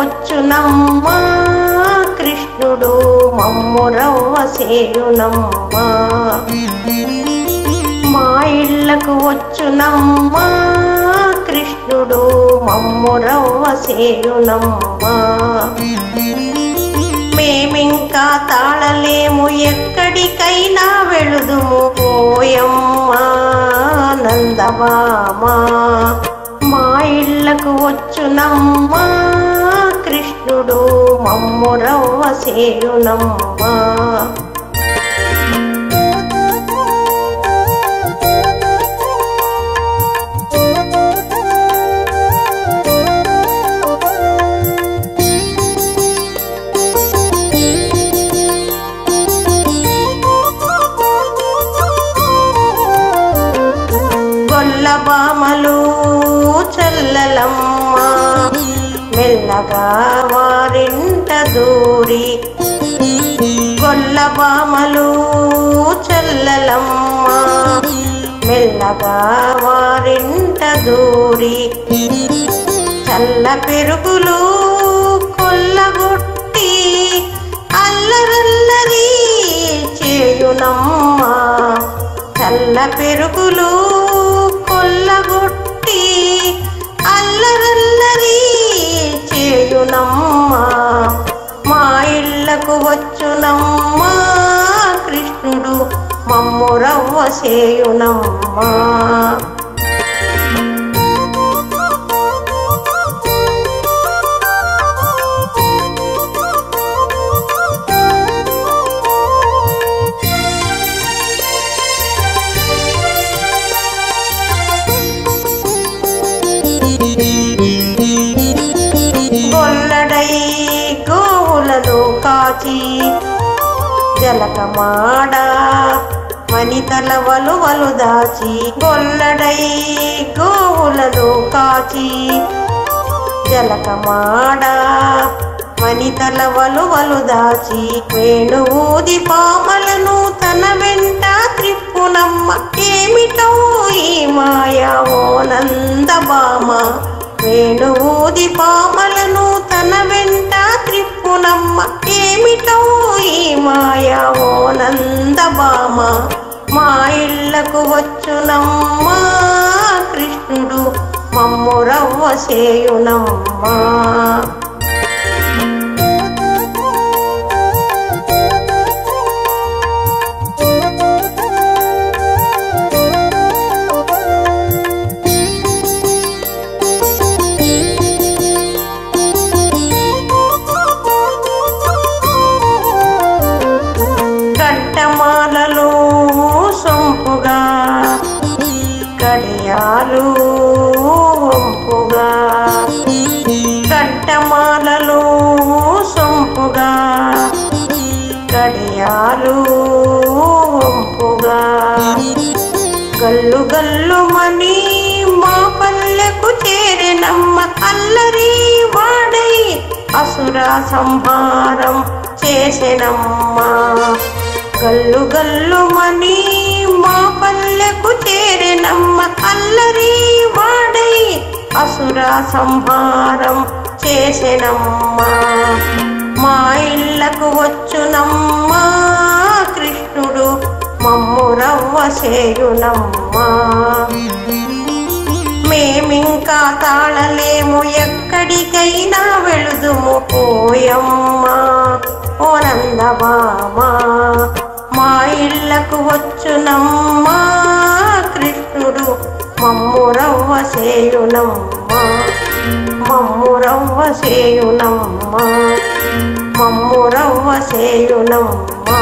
వచ్చునమ్మా కృష్ణుడు మమ్ము రవ్వ సేయునమ్మా మా ఇళ్ళకు వచ్చునమ్మా కృష్ణుడు మమ్ము రవ్వ సేయునమ్మా మేమింకా తాళలేము ఎక్కడికైనా వెళుదుము పోయమ్మా నందమామా మా ఇళ్ళకు వచ్చునమ్మా కృష్ణుడు మమ్ము రవ్వ సేయునమ్మా గొల్లబామలు చల్లలమ్మ మెల్లగా వారింట దూరి గొల్లబామలు చల్లలమ్మ మెల్లగా వారింట దూరి చల్ల పెరుగులు కొల్లగొట్టి అల్లరల్లరి చేయునమ్మ చల్ల పెరుగులు కొల్లగొట్టి అల్లరల్లరి చేయునమ్మా మా ఇళ్ళకు వచ్చునమ్మా కృష్ణుడు మమ్ము రవ్వ సేయునమ్మా గొల్లడై గోవులను కాచి జలకమాడ వనితల వలువలు దాచి గొల్లడై గోవులను కాచి జలకమాడ వనితల వలువలు దాచి వేణువుది పామలను తన వెంట త్రిప్పునమ్మ ఏమిటో ఈ మాయా ఓ నందమామ వేణువుది పామలను తన వెంట త్రిప్పునమ్మ ఏమిటో ఈ మాయా ఓ నందమామ మా ఇళ్ళకు వచ్చునమ్మా కృష్ణుడు మమ్ము రవ్వ సేయునమ్మా గడ్డమాలలు సొంపుగా కడియాలు వంపుగా గడ్డమాలలు సొంపుగా కడియాలు వంపుగా గల్లు గల్లు మని మా పల్లెకు చేరెనమ్మ అల్లరి వాడై అసుర సంహారం చేసెనమ్మా గల్లు గల్లు మని మా పల్లెకు చేరెనమ్మ అల్లరి వాడై అసుర సంహారం చేసెనమ్మా మా ఇళ్ళకు వచ్చునమ్మా కృష్ణుడు మమ్ము రవ్వ సేయునమ్మా మేమింకా తాళలేము ఎక్కడికైనా వెళుదుము పోయమ్మా ఓ నందమామా మా ఇళ్ళకు వచ్చునమ్మా కృష్ణుడు మమ్ము రవ్వ సేయునమ్మా మమ్ము రవ్వ సేయునమ్మా మమ్ము రవ్వ సేయునమ్మా